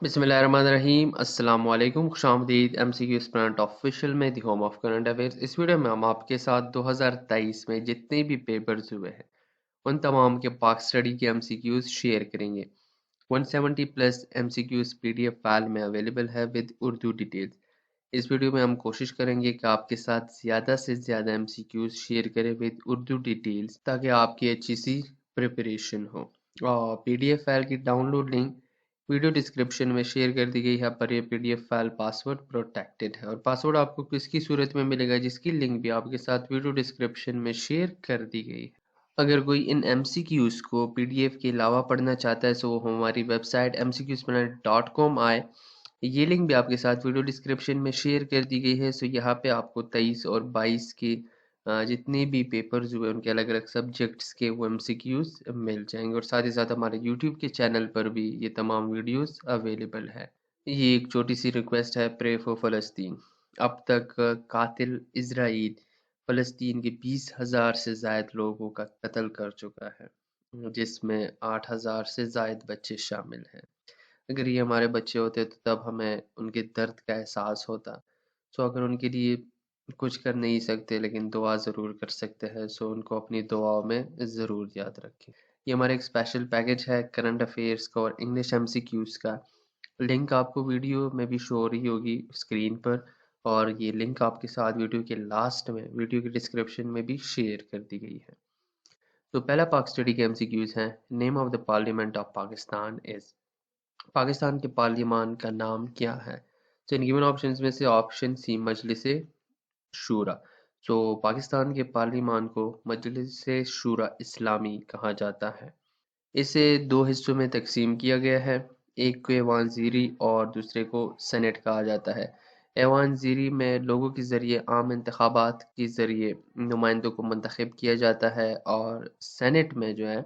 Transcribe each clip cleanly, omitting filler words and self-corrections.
बिस्मिल्लाहिर्रहमानिर्रहीम अस्सलाम वालेकुम खुशामदीद एमसीक्यू स्टूडेंट ऑफिशियल में the home of current affairs. इस वीडियो में हम आपके साथ 2023 में जितने भी पेपर्स हुए हैं उन तमाम के पाक स्टडी के एमसीक्यूज शेयर करेंगे। 170 प्लस एमसीक्यूज पीडीएफ फाइल में अवेलेबल है विद उर्दू डिटेल्स। इस वीडियो में हम कोशिश करेंगे कि आपके साथ ज़्यादा से ज़्यादा एमसीक्यूज शेयर करें विद उर्दू डिटेल्स ताकि आपकी अच्छी सी प्रिपरेशन हो। और पीडीएफ फाइल की डाउनलोड लिंक वीडियो डिस्क्रिप्शन में शेयर कर दी गई है। पर ये पीडीएफ फाइल पासवर्ड प्रोटेक्टेड है और पासवर्ड आपको किसकी सूरत में मिलेगा, जिसकी लिंक भी आपके साथ वीडियो डिस्क्रिप्शन में शेयर कर दी गई है। अगर कोई इन एमसीक्यूज को पीडीएफ के अलावा पढ़ना चाहता है तो वो हमारी वेबसाइट mcqspanner.com आए। ये लिंक भी आपके साथ वीडियो डिस्क्रिप्शन में शेयर कर दी गई है। सो यहाँ पे आपको 23 और 22 के जितने भी पेपर्स हुए उनके अलग अलग सब्जेक्ट्स के वो एमसीक्यूज मिल जाएंगे और साथ ही साथ हमारे यूट्यूब के चैनल पर भी ये तमाम वीडियोस अवेलेबल है। ये एक छोटी सी रिक्वेस्ट है, प्रे फॉर फ़लस्तीन। अब तक कातिल इजराइल फ़लस्तीन के 20,000 से ज़ायद लोगों का कत्ल कर चुका है, जिसमें 8,000 से ज़ायद बच्चे शामिल हैं। अगर ये हमारे बच्चे होते तो तब हमें उनके दर्द का एहसास होता। सो अगर उनके लिए कुछ कर नहीं सकते लेकिन दुआ ज़रूर कर सकते हैं, सो उनको अपनी दुआओं में ज़रूर याद रखें। ये हमारा एक स्पेशल पैकेज है करंट अफेयर्स का और इंग्लिश एमसीक्यूज़ का। लिंक आपको वीडियो में भी शो हो रही होगी स्क्रीन पर और ये लिंक आपके साथ वीडियो के लास्ट में वीडियो के डिस्क्रिप्शन में भी शेयर कर दी गई है। तो पहला पाक स्टडी के एमसीक्यूज़ हैं। Name of the parliament of Pakistan is. Pakistan के पार्लियामान का नाम क्या है? तो इन गिवन ऑप्शंस में से ऑप्शन सी मजलिस शूरा। तो पाकिस्तान के पार्लियामान को मजलिस शूरा इस्लामी कहा जाता है। इसे दो हिस्सों में तकसीम किया गया है। एक को ऐवान ज़ीरी और दूसरे को सेनेट कहा जाता है। ऐवान ज़ीरी में लोगों के ज़रिए आम इंतखाबात के ज़रिए नुमाइंदों को मुंतखब किया जाता है और सेनेट में जो है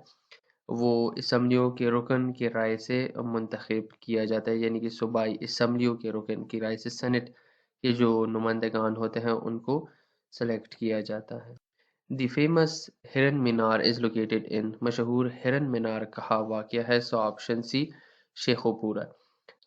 वो असम्बलियों के रुकन की राय से मुंतखब किया जाता है, यानी कि सूबाई असम्बलियों के रुकन की राय से सेनेट के जो नुमाइंदगान होते हैं उनको सेलेक्ट किया जाता है। द फेमस हिरन मीनार इज़ लोकेटेड इन। मशहूर हिरन मीनार कहाँ वाक़या है? So option C Sheikhupura.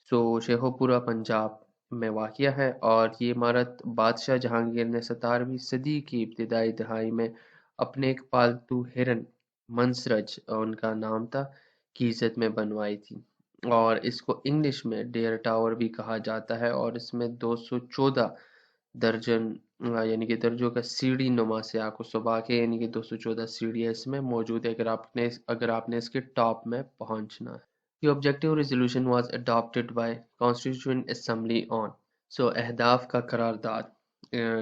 So Sheikhupura Punjab में वाक़या है और ये इमारत बादशाह जहांगीर ने 17वीं सदी की इब्तिदाई दहाई में अपने एक पालतू हिरन मंसरज उनका नाम था की इज़्ज़त में बनवाई थी। और इसको इंग्लिश में डेयर टावर भी कहा जाता है और इसमें 214 दर्जन यानी कि दर्जों का सीढ़ी नुमा से आपको सुबह के यानी कि 214 सीढ़ियाँ इसमें मौजूद है अगर आपने इसके टॉप में पहुंचना है। The objective resolution was adopted by Constituent Assembly on। सो अहदाफ का करारदाद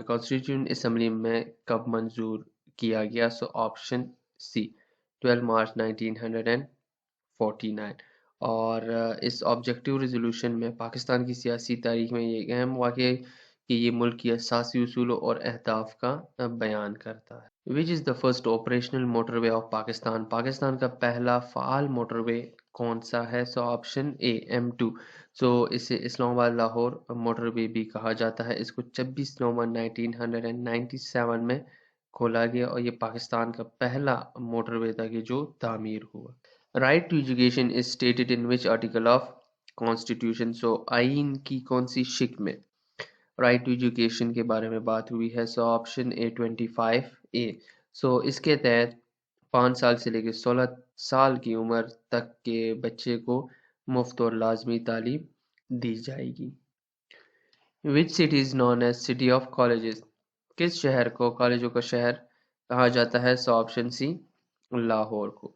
कॉन्स्टिट्यूंट असम्बली में कब मंजूर किया गया? सो ऑप्शन सी 12 मार्च 1949। और इस ऑब्जेक्टिव रेजोल्यूशन में पाकिस्तान की सियासी तारीख में ये अहम वाक़या कि ये मुल्क की असासी उसूलों और अहदाफ का बयान करता है। विच is the first operational motorway of Pakistan. Pakistan का पहला फ़ाल मोटरवे कौन सा है? सो ऑप्शन ए M2। सो इसे इस्लामाबाद लाहौर मोटरवे भी कहा जाता है। इसको 26 नवंबर 1997 में खोला गया और ये पाकिस्तान का पहला मोटरवे था कि जो तामीर हुआ। Right to education is stated in which article of constitution. So आइन की कौन सी शिक में राइट टू एजुकेशन के बारे में बात हुई है? सो ऑप्शन ए 25A। सो इसके तहत 5 साल से लेकर 16 साल की उम्र तक के बच्चे को मुफ्त और लाजमी तालीम दी जाएगी। Which city is known as city of colleges. किस शहर को कॉलेजों का शहर कहा जाता है? सो ऑप्शन सी लाहौर को।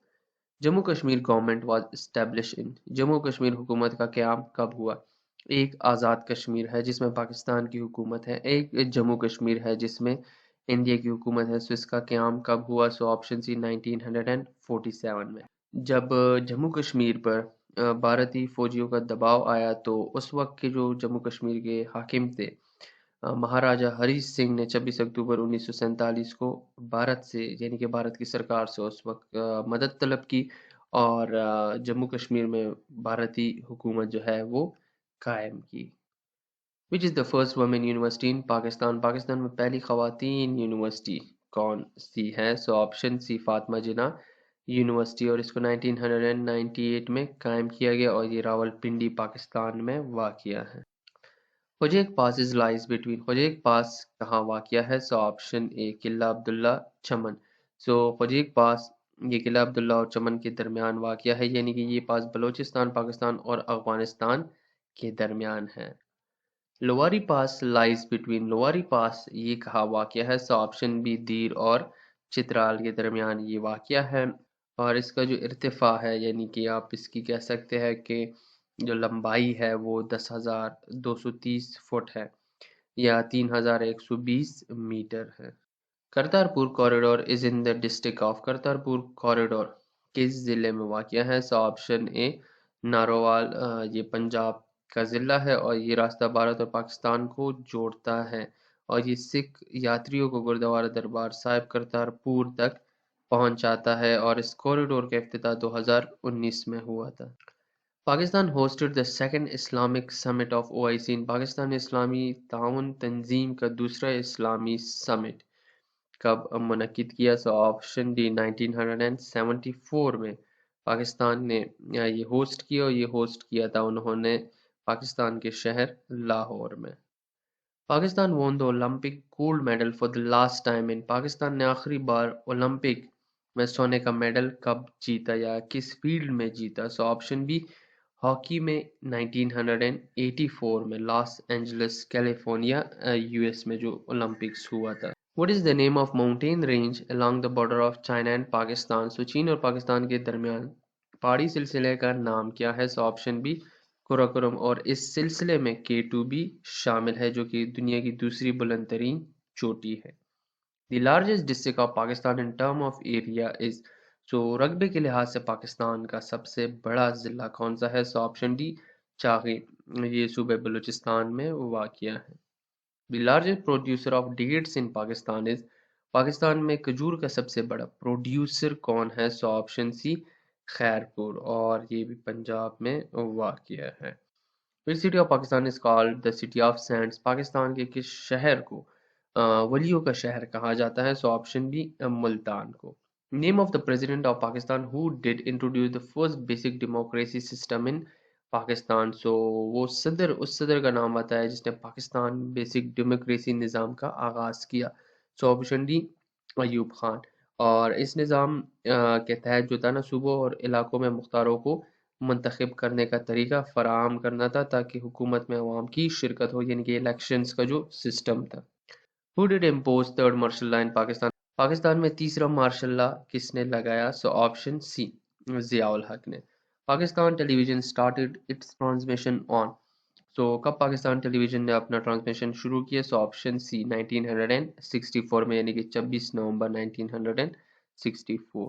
Jammu Kashmir government was establish in. Jammu Kashmir हुकूमत का क़याम कब हुआ? एक आज़ाद कश्मीर है जिसमें पाकिस्तान की हुकूमत है, एक जम्मू कश्मीर है जिसमें इंडिया की हुकूमत है। सो इसका क़याम कब हुआ? सो ऑप्शन सी 1947 में। जब जम्मू कश्मीर पर भारतीय फ़ौजियों का दबाव आया तो उस वक्त के जो जम्मू कश्मीर के हाकिम थे महाराजा हरी सिंह ने 26 अक्टूबर 1947 को भारत से यानी कि भारत की सरकार से उस वक्त मदद तलब की और जम्मू कश्मीर में भारतीय हुकूमत जो है वो कायम की। Which is the first women university in Pakistan. Pakistan में पहली ख़वातीन यूनिवर्सिटी कौन सी है? So option C Fatima Jinnah university और इसको 1998 में कायम किया गया और ये रावलपिंडी पाकिस्तान में वाक़या है। होजेक पास इज लाइज बिटवीन होजेक पास कहाँ वाक़या है? सो ऑप्शन ए किला अब्दुल्ला चमन। सो होजेक पास ये किला अब्दुल्ला और चमन के दरमियान वाक़या है, यानी कि ये पास बलूचिस्तान पाकिस्तान और अफगानिस्तान के दरमियान है। लोवारी पास लाइज बिटवीन लोवारी पास ये कहाँ वाक़या है? सो ऑप्शन बी दीर और चित्राल के दरमियान ये वाक़या है। और इसका जो इर्तिफ़ा है, यानी कि आप इसकी कह सकते हैं कि जो लंबाई है वो 10,230 फुट है या 3,120 मीटर है। Kartarpur corridor is in the district of Kartarpur corridor किस ज़िले में वाक़या है? सो ऑप्शन ए नारोवाल, ये पंजाब का ज़िला है और ये रास्ता भारत और पाकिस्तान को जोड़ता है और ये सिख यात्रियों को गुरुद्वारा दरबार साहिब करतारपुर तक पहुंचाता है और इस कॉरिडोर का इफ्तिताह 2019 में हुआ था। Pakistan hosted the second Islamic Summit of OIC in Pakistan इस्लामी ताउन तंजीम का दूसरा इस्लामी समिट कब मुनक्किद किया? सो ऑप्शन डी 1974 में पाकिस्तान ने ये होस्ट किया और ये होस्ट किया था उन्होंने पाकिस्तान के शहर लाहौर में। Pakistan won the Olympic gold medal for the last time in Pakistan ने आखिरी बार ओलंपिक में सोने का मेडल कब जीता या किस फील्ड में जीता? सो ऑप्शन बी हॉकी में 1984 में लॉस एंजलिस कैलिफोर्निया यूएस में जो ओलंपिक्स हुआ था। What is the name of mountain range along the border of China and Pakistan? सो चीन और पाकिस्तान के दरमियान पहाड़ी सिलसिले का नाम क्या है? सो ऑप्शन बी कुराकोरम और इस सिलसिले में K2 भी शामिल है जो कि दुनिया की दूसरी बुलंद तरीन चोटी है। The largest district of Pakistan in term of area is सो रकबे के लिहाज से पाकिस्तान का सबसे बड़ा ज़िला कौन सा है? सो ऑप्शन डी चागी, ये सूबे बलूचिस्तान में वाक़या है। The largest producer of dates in Pakistan is Pakistan में खजूर का सबसे बड़ा प्रोड्यूसर कौन है? सो ऑप्शन सी खैरपुर और ये भी पंजाब में वाक़या है। Which city of Pakistan is called the city of sands? Pakistan के किस शहर को वलियों का शहर कहा जाता है? सो ऑप्शन बी मुल्तान को। Name of the president of Pakistan who did introduce the first basic democracy system in Pakistan. सो वो सदर उस सदर का नाम आता है जिसने पाकिस्तान बेसिक डेमोक्रेसी निज़ाम का आगाज़ किया। So option D Ayub Khan. और इस निज़ाम के तहत जो था ना सूबों और इलाकों में मुख्तारों को मुंतखब करने का तरीका फ़राहम करना था ताकि हुकूमत में अवाम की शिरकत हो, यानी कि इलेक्शंस का जो सिस्टम था। Who did impose third martial law in Pakistan? Pakistan में तीसरा मार्शल लॉ किसने लगाया? सो ऑप्शन सी ज़ियाउल हक ने। Pakistan television started its transmission on. So कब पाकिस्तान टेलीविजन ने अपना ट्रांसमिशन शुरू किया? सो ऑप्शन सी 1964 में, यानी कि 26 नवंबर 1964।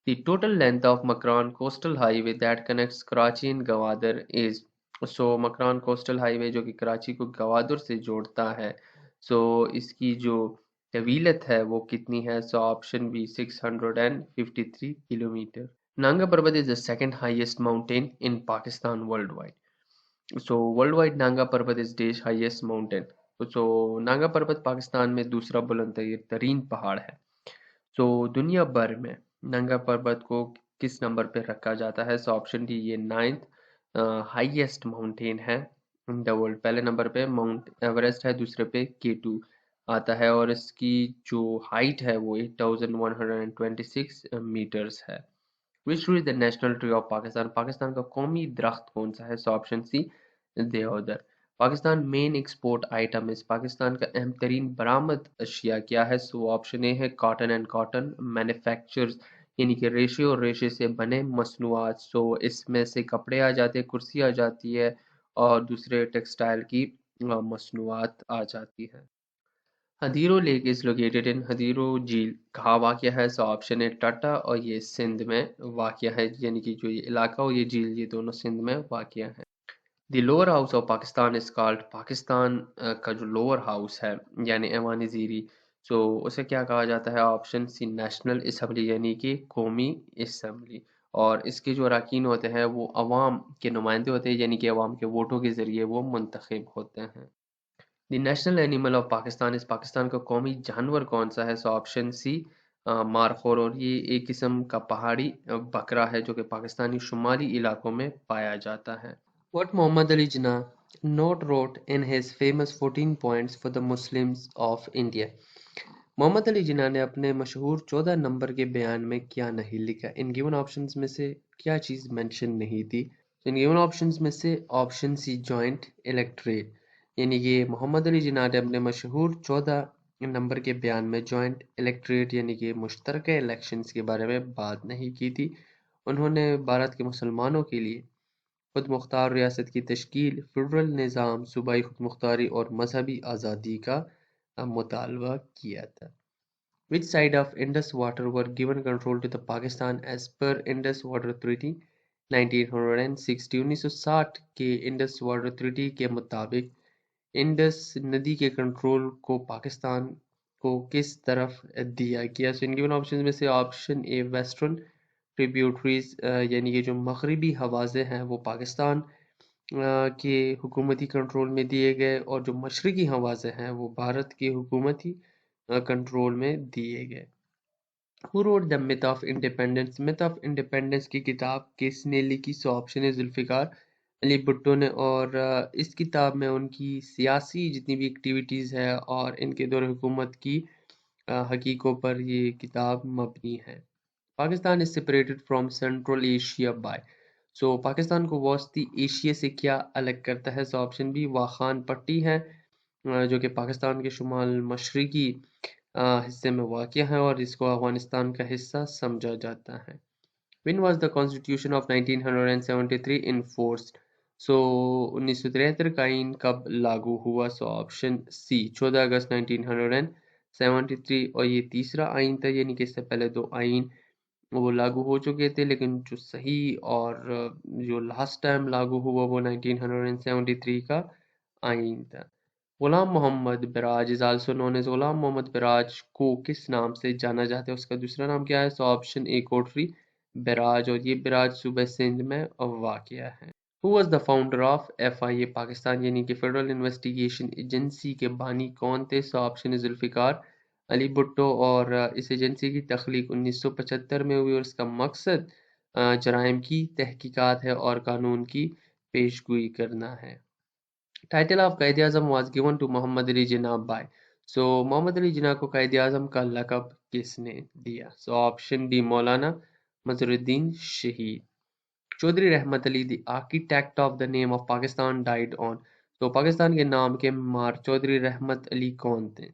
The total length of Makran Coastal Highway that connects Karachi and Gwadar is so Makran Coastal Highway जो कि कराची को गवादर से जोड़ता है, सो इसकी जो तवीलत है वो कितनी है? So option B 653 kilometre. Nanga Parbat is the second highest mountain in Pakistan world wide. So world wide Nanga Parbat is देश हाईएस्ट माउंटेन। सो नांगा पर्वत पाकिस्तान में दूसरा बुलंद तरीन पहाड़ है। सो दुनिया भर में नंगा पर्वत को किस नंबर पे रखा जाता है? सो ऑप्शन डी ये 9th हाईएस्ट माउंटेन है इन द वर्ल्ड। पहले नंबर पे माउंट एवरेस्ट है, दूसरे पे K2 आता है और इसकी जो हाइट है वो 8,126 मीटर्स है। Which tree is the national tree of Pakistan? Pakistan का कौमी दरख्त कौन सा है? सो ऑप्शन सी देवदार। पाकिस्तान मेन एक्सपोर्ट आइटम इस पाकिस्तान का अहम तरीन बरामद अशिया क्या है? सो ऑप्शन ए है कॉटन एंड कॉटन मैन्युफैक्चर्स, यानी कि रेशे और रेशे से बने मसनूआत। सो इसमें से कपड़े आ जाते हैं, कुर्सी आ जाती है और दूसरे टेक्सटाइल की मसनूआत आ जाती है। हदीरो लेक इज लोकेटेड इन हदीरो झील कहाँ वाक़या है? सो ऑप्शन है टाटा और ये सिंध में वाक़या है, यानी कि जो ये इलाका और ये झील ये दोनों सिंध में वाक़या है। The lower house of Pakistan is called Pakistan का जो लोअर हाउस है यानी ऐवान ज़ीरी, सो उसे क्या कहा जाता है? ऑप्शन सी नेशनल असम्बली, यानी कि कौमी असम्बली। और इसके जो अरकान होते हैं वो अवाम के नुमाइंदे होते हैं, यानी कि अवाम के वोटों के ज़रिए वो मुंतखब होते हैं। The national animal of Pakistan इस पाकिस्तान का कौमी जानवर कौन सा है? सो ऑप्शन सी मारखोर, और ये एक किस्म का पहाड़ी बकरा है जो कि पाकिस्तानी शुमाली इलाकों में पाया जाता है। What Muhammad Ali Jinnah not wrote in his famous 14 points for the Muslims of India? Mohammad Ali जिन्ना ने अपने मशहूर 14 नंबर के बयान में क्या नहीं लिखा? इन गिवन ऑप्शंस में से क्या चीज़ मेंशन नहीं थी? इन गिवन ऑप्शंस में से ऑप्शन सी जॉइंट इलेक्ट्रेट, यानी कि मोहम्मद अली जिन्ना ने अपने मशहूर 14 नंबर के बयान में जॉइंट इलेक्ट्रेट यानी कि मुश्तरका इलेक्शंस के बारे में बात नहीं की थी। उन्होंने भारत के मुसलमानों के लिए खुद मुख्तार रियासत की तश्कील, फेडरल निज़ाम, सूबाई खुद मुख्तारी और मजहबी आज़ादी का मुतालबा किया था। Which side of Indus Water were given control to the Pakistan as per Indus Water Treaty 1960? 1960 के इंडस वाटर ट्रीटी के मुताबिक इंडस नदी के कंट्रोल को पाकिस्तान को किस तरफ दिया गया? So इन गिवन ऑप्शन में से ऑप्शन ए वेस्टर्न ट्रिब्यूटरीज, यानी कि जो मगरबी हवाज़े हैं वो पाकिस्तान के हुकूमती कंट्रोल में दिए गए, और जो मशरकी हवाज़े हैं वो भारत के हुकूमती कंट्रोल में दिए गए। Who wrote the Myth of Independence? Myth of Independence की किताब किसने लिखी? सो ऑप्शन है जुल्फ़िकार अली भुट्टो ने, और इस किताब में उनकी सियासी जितनी भी एक्टिविटीज़ है और इनके दौर हुकूमत की हकीकों पर ये किताब मबनी है। Pakistan is separated from Central Asia by, so Pakistan को वस्ती एशिया से क्या अलग करता है? सो ऑप्शन बी वाखान पट्टी है, जो कि पाकिस्तान के शुमाल मशरकी हिस्से में वाक़ है और इसको अफ़गानिस्तान का हिस्सा समझा जाता है। When was the Constitution of 1973 enforced? सो 1973 का आइन कब लागू हुआ? सो ऑप्शन सी 14 अगस्त 1973, और ये तीसरा आइन था, यानी कि इससे पहले दो आइन वो लागू हो चुके थे, लेकिन जो सही और जो लास्ट टाइम लागू हुआ वो 1973 का आइन था। Ghulam Mohammad barrage is also known as Ghulam Mohammad barrage को किस नाम से जाना जाता है? उसका दूसरा नाम क्या है? सो ऑप्शन ए कोटरी बराज, और ये बराज सूबे सिंध में वाक़या है। Who was the founder of FIA Pakistan, यानी कि फेडरल इन्वेस्टिगेशन एजेंसी के बानी कौन थे? सो ऑप्शन है जुल्फ़िकार अली भुट्टो, और इस एजेंसी की तख्लीक 1975 में हुई और इसका मकसद जराइम की तहकीकात है और कानून की पेशगोई करना है। Title of Quaid Azam was given to Mohammad Ali Jinnah by, so Mohammad Ali Jinnah को कायद आज़म का लक़ब किसने दिया? सो ऑप्शन डी मौलाना मज़हरुद्दीन शहीद। चौधरी रहमत Ali the architect of the name of Pakistan died on, तो पाकिस्तान के नाम के मार चौधरी रहमत अली कौन थे,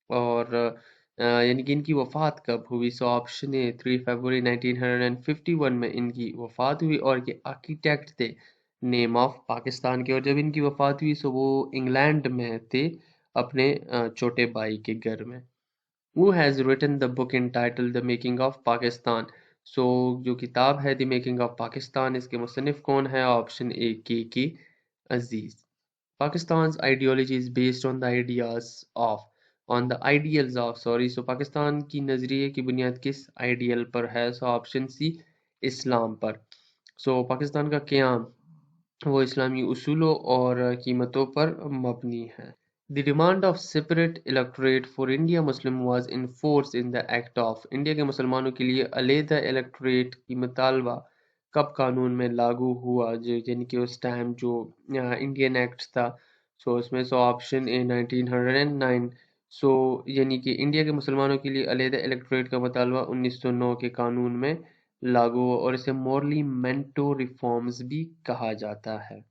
और यानी कि इनकी वफ़ात कब हुई? सो ऑप्शन ए 3 फरवरी 1951 में इनकी वफ़ात हुई, और ये आर्किटेक्ट थे नेम ऑफ पाकिस्तान के, और जब इनकी वफ़ात हुई सो वो इंग्लैंड में थे अपने छोटे भाई के घर में। Who has written the book entitled The Making of Pakistan? सो जो किताब है द मेकिंग ऑफ पाकिस्तान, इसके मुसन्निफ कौन है? ऑप्शन ए के अजीज। Pakistan's ideology is based on the ideals of, सो पाकिस्तान की नज़रिए की बुनियाद किस आइडियल पर है? सो ऑप्शन सी इस्लाम पर। सो पाकिस्तान का क़याम वो इस्लामी उसूलों और कीमतों पर मबनी है। The demand of separate electorate for India Muslim was enforced in the Act of, India के मुसलमानों के लिए अलहदा इलेक्टोरेट की मुतालबा कब कानून में लागू हुआ? जो यानी कि उस टाइम जो इंडियन एक्ट था, सो उसमें सो ऑप्शन ए 1909, सो यानी कि इंडिया के मुसलमानों के लिए अलहदा इलेक्टोरेट का मुतालबा 1909 के कानून में लागू हुआ, और इसे मोरली मेंटो रिफॉर्म्स भी कहा जाता है।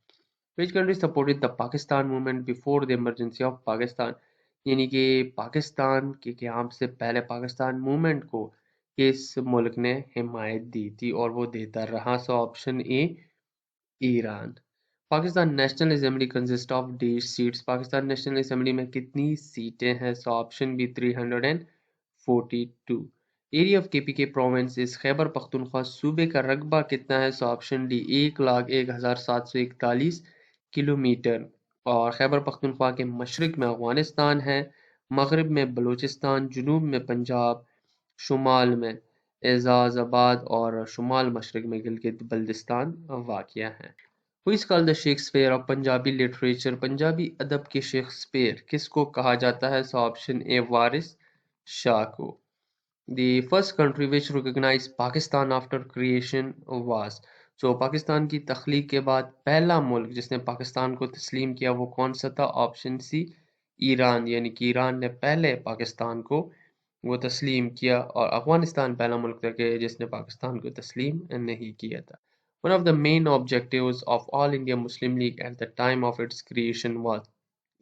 Which country supported the Pakistan movement before the emergency of Pakistan? यानी कि पाकिस्तान के क़याम से पहले पाकिस्तान मूवमेंट को किस मुल्क ने हिमायत दी थी, और वो देता रहा? So option A Iran. Pakistan national assembly consist of dash seats, Pakistan national assembly में कितनी सीटें हैं? So option B 342। Area of KPK province is Khyber Pakhtunkhwa सूबे का रकबा कितना है? सो ऑप्शन डी 1,01,741 किलोमीटर, और खैबर पख्तूनख्वा के मशरक में अफगानिस्तान है, मगरब में बलूचिस्तान, जनूब में पंजाब, शुमाल में एजाज़ाबाद और शुमाल मशरक में गिलगित बल्तिस्तान वाक़या है। Who is called the Shakespeare of Punjabi literature, Punjabi अदब के शेक्सपियर किसको कहा जाता है? सो ऑप्शन ए वारिस शाह को। The first country which recognized Pakistan after creation was Pakistan की तख्लीक के बाद पहला मुल्क जिसने पाकिस्तान को तस्लीम किया वो कौन सा था? ऑप्शन सी ईरान, यानी कि ईरान ने पहले पाकिस्तान को वो तस्लीम किया और अफगानिस्तान पहला मुल्क था कि जिसने पाकिस्तान को तस्लीम नहीं किया था। One of the main objectives of All India Muslim League at the time of its creation was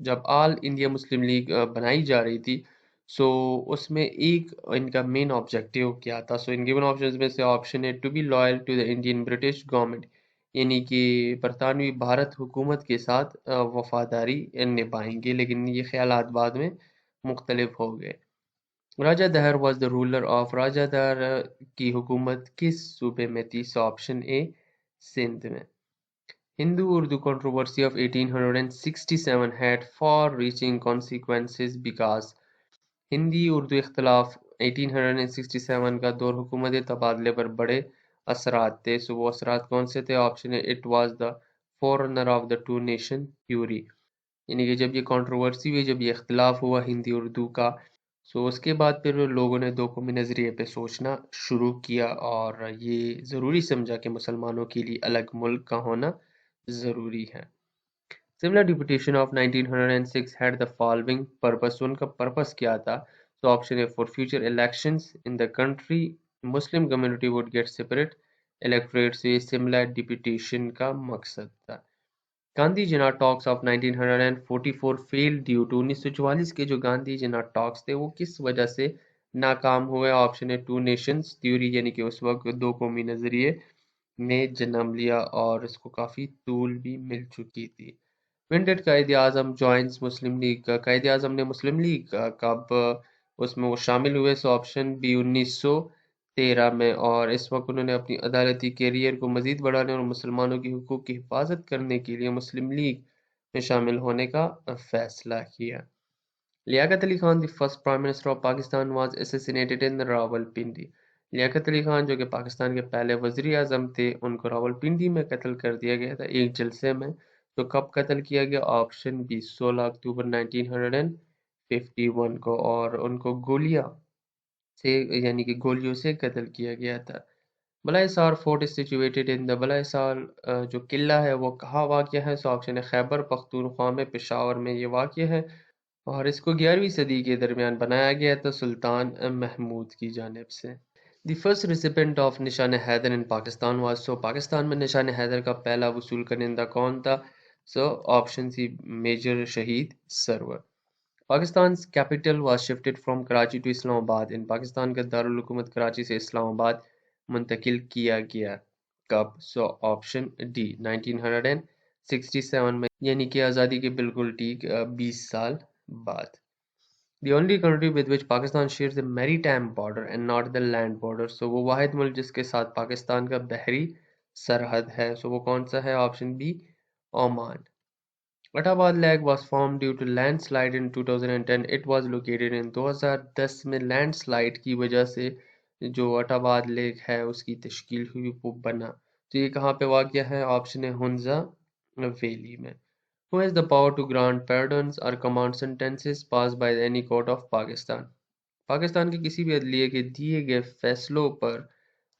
जब ऑल इंडिया मुस्लिम लीग बनाई जा रही थी, सो उसमें एक इनका मेन ऑब्जेक्टिव क्या था? सो इन गिवन ऑप्शंस में से ऑप्शन है to be loyal to the Indian British government, यानी कि बरतानवी भारत हुकूमत के साथ वफादारी निभाएंगे, लेकिन ये ख्यालात बाद में मुख्तलिफ हो गए। राजा दहर वॉज द रूलर ऑफ राजा दहर की हुकूमत किस सूबे में थी? सो ऑप्शन ए सिंध में। Hindu-Urdu controversy of 1867 had far-reaching consequences because Hindi-Urdu इख्तिलाफ 1867 का दौर हुकूमत तबादले पर बड़े असरात थे। सो वो असरात कौन से थे? ऑप्शन है it was the foreigner of the two nation theory, यानी कि जब ये कंट्रोवर्सी हुई, जब ये इख्तिलाफ हुआ हिंदी उर्दू का, सो उसके बाद फिर लोगों ने दो कौमी नज़रिए पे सोचना शुरू किया और ये ज़रूरी समझा कि मुसलमानों के लिए अलग मुल्क का होना ज़रूरी है। Similar deputation of 1906 had the following purpose. So उनका पर्पस क्या था? तो ऑप्शन है for future elections in the country Muslim community would get separate electorate, से similar deputation का मकसद था। Gandhi Jinnah talks of 1944 failed due to 1944 के जो गांधी जिना टॉक्स थे वो किस वजह से नाकाम हुए? ऑप्शन है टू नेशंस थ्योरी, यानी कि उस वक्त दो कौमी नजरिए ने जन्म लिया और इसको काफी तूल भी मिल चुकी थी। When did Quaid-e-Azam joins Muslim league? Quaid-e-Azam ने मुस्लिम लीग कब उसमें वो शामिल हुए? सो ऑप्शन बी 1913 में, और इस वक्त उन्होंने अपनी अदालती कैरियर को मजीद बढ़ाने और मुसलमानों की हुकूक की हिफाजत करने के लिए मुस्लिम लीग में शामिल होने का फैसला किया। Liaquat Ali Khan, the first prime minister of Pakistan, was assassinated in Rawalpindi. Liaquat Ali Khan जो कि पाकिस्तान के पहले वज़ीर आज़म थे, उनको रावलपिंडी में कत्ल कर दिया गया था एक जलसे में। तो कब कत्ल किया गया? ऑप्शन बी 16 अक्टूबर 1951 को, और उनको गोलियां से यानी कि गोलियों से कत्ल किया गया था। Balaisar fort is situated in the Balaisar जो किला है वो कहाँ वाक़ है? सो ऑप्शन है खैबर पख्तूनख्वा में, पेशावर में ये वाक़ है, और इसको 11वीं सदी के दरमियान बनाया गया था सुल्तान महमूद की जानिब से। The first recipient of Nishan Haider in Pakistan was, so Pakistan में निशान हैदर का पहला वसूल करनेंदा कौन था? So option C major Shaheed Sarwar. Pakistan capital was shifted from Karachi to Islamabad in, Pakistan का दारुल हुकूमत कराची से इस्लामाबाद मुंतकिल किया गया कब? सो ऑप्शन डी 1967 में, यानी कि आज़ादी के बिल्कुल ठीक 20 साल बाद। The only country with which Pakistan shares a maritime border and not the land border, so वो वाहिद मुल्क जिसके साथ पाकिस्तान का बहरी सरहद है, so वो कौन सा है? Option B Oman. Atabad Lake was formed due to landslide in 2010. It was located in 2010 में लैंडस्लाइड की वजह से जो अटाबाद लेक है उसकी तश्कील हुई, वो बना। तो ये कहाँ पे वाक़या है? ऑप्शन है हुंजा वैली में। Who has the power to grant pardons or command sentences passed by any court of Pakistan? Pakistan के किसी भी अदलिये के दिए गए फैसलों पर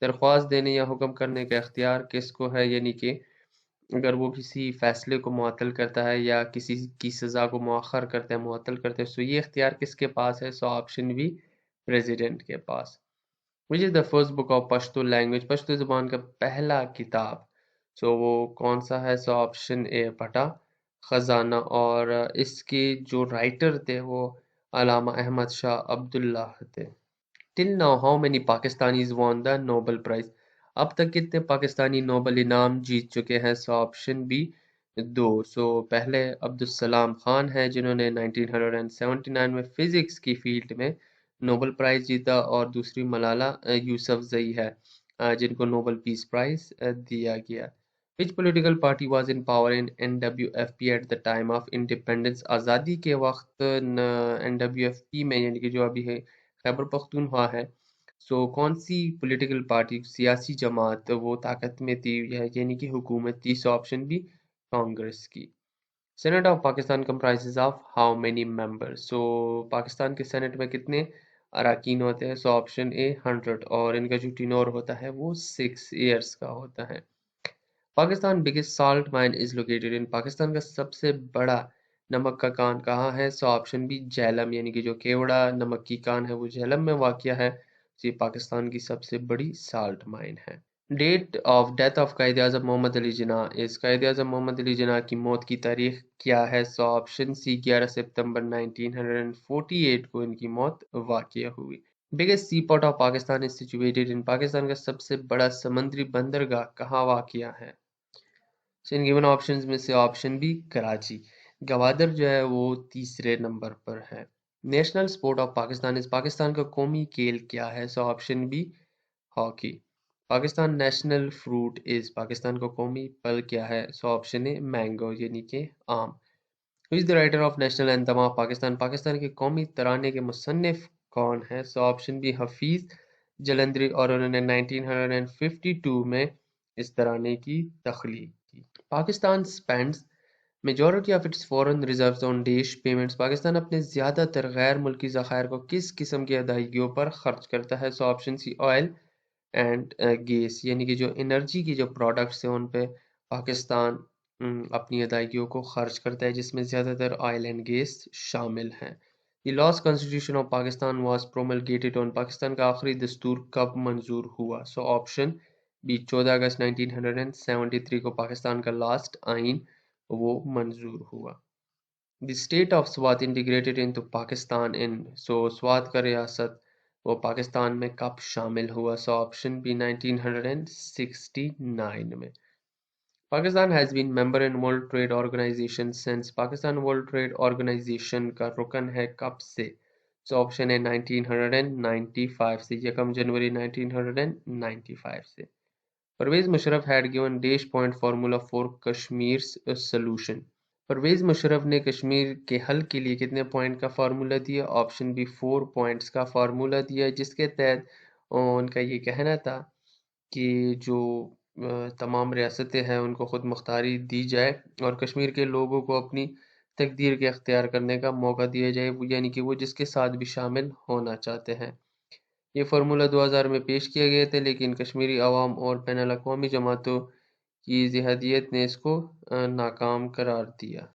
दरख्वास्त देने या हुक्म करने का इख्तियार किसको है? यानी कि अगर वो किसी फैसले को मुअत्तल करता है या किसी की सज़ा को मुअख्खर करता है, मुअत्तल करता है, सो ये इख्तियार किसके पास है? सो ऑप्शन बी प्रेसिडेंट के पास। Which is the first book of Pashto language? Pashto ज़ुबान का पहला किताब, सो वो कौन सा है? सो ऑप्शन ए पटा खजाना, और इसके जो राइटर थे वो अलामा अहमद शाह अब्दुल्लाह थे। Till now how many Pakistanis won the Nobel prize? अब तक कितने पाकिस्तानी नोबेल इनाम जीत चुके हैं? So option B 2। सो पहले अब्दुल खान है जिन्होंने 1979 में फिजिक्स की फील्ड में नोबेल प्राइज जीता, और दूसरी मलाला यूसुफजई है जिनको नोबेल पीस प्राइज दिया गया। विच political party was in power in NWFP at the time of independence? आज़ादी के वक्त NWFP में, यानी कि जो अभी है खैबर पख्तूनख्वा है, सो कौन सी पॉलिटिकल पार्टी, सियासी जमात वो ताकत में थी, यानी कि हुकूमत थी? सो ऑप्शन बी कांग्रेस की। Senate of Pakistan comprises of how many members? So Pakistan के सेनेट में कितने अराकीन होते हैं? सो ऑप्शन ए 100, और इनका जो टिनोर होता है वो 6 ईयर्स का होता है। Pakistan biggest salt mine is located in, Pakistan का सबसे बड़ा नमक का कान कहाँ है? सो ऑप्शन बी झेलम, यानी कि जो केवड़ा नमक की कान है वो झेलम में वाक़या है। तो ये पाकिस्तान की सबसे बड़ी सॉल्ट माइन है। Date of death of Quaid आज़म मोहम्मद अली जिन्ना इस, कायद आज़म मोहम्मद अली जिन्ना की मौत की तारीख क्या है? सो ऑप्शन सी 11 सितंबर 1948 को इनकी मौत वाक़या हुई। Biggest sea port of Pakistan is situated in, Pakistan का सबसे बड़ा समुद्री बंदरगाह कहाँ वाक़या है? सो इन गिवन ऑप्शंस में से ऑप्शन बी कराची, गवादर जो है वो तीसरे नंबर पर है। National sport of Pakistan is, Pakistan का कौमी खेल क्या है? So option B hockey. Pakistan national fruit is, Pakistan का कौमी फल क्या है? सो ऑप्शन ए मैंगो, यानी कि आम। Who is the writer of national anthem of Pakistan, Pakistan के कौमी तराने के मुसन्निफ कौन है? So option B Hafeez Jalandhari, और उन्होंने 1952 में इस तराने की तख्लीक की। Pakistan spends majority of its foreign reserves on dash payments, Pakistan अपने ज़्यादातर गैर मुल्की ज़खायर को किस किस्म की अदायगियों पर खर्च करता है? So option C oil and gas, यानी कि जो एनर्जी की जो प्रोडक्ट्स हैं उन पे पाकिस्तान अपनी अदायगियों को खर्च करता है, जिसमें ज़्यादातर ऑयल एंड गैस शामिल हैं। The lost constitution of Pakistan was promulgated on, Pakistan का आखिरी दस्तूर कब मंजूर हुआ? सो ऑप्शन बी 14 अगस्त 1973 को पाकिस्तान का लास्ट आइन वो मंजूर हुआ। The state of Swat integrated into Pakistan in, so Swat का रियासत वो पाकिस्तान में कब शामिल हुआ? सो ऑप्शन बी 1969 में। Pakistan has been member in World Trade Organization since, Pakistan World Trade Organization का रुकन है कब से? सो ऑप्शन है 1995 से, 1 जनवरी 1995 से। Parvez Musharraf had given dash point formula for Kashmir solution, Parvez Musharraf ने कश्मीर के हल के लिए कितने पॉइंट का फार्मूला दिया? ऑप्शन बी 4 पॉइंट्स का फार्मूला दिया, जिसके तहत उनका ये कहना था कि जो तमाम रियासतें हैं उनको खुद मुख्तारी दी जाए और कश्मीर के लोगों को अपनी तकदीर के अख्तियार करने का मौका दिया जाए, यानी कि वो जिसके साथ भी शामिल होना चाहते हैं। ये फार्मूला 2000 में पेश किए गए थे, लेकिन कश्मीरी अवाम और बैनुल अक़वामी जमातों की जिहादियत ने इसको नाकाम करार दिया।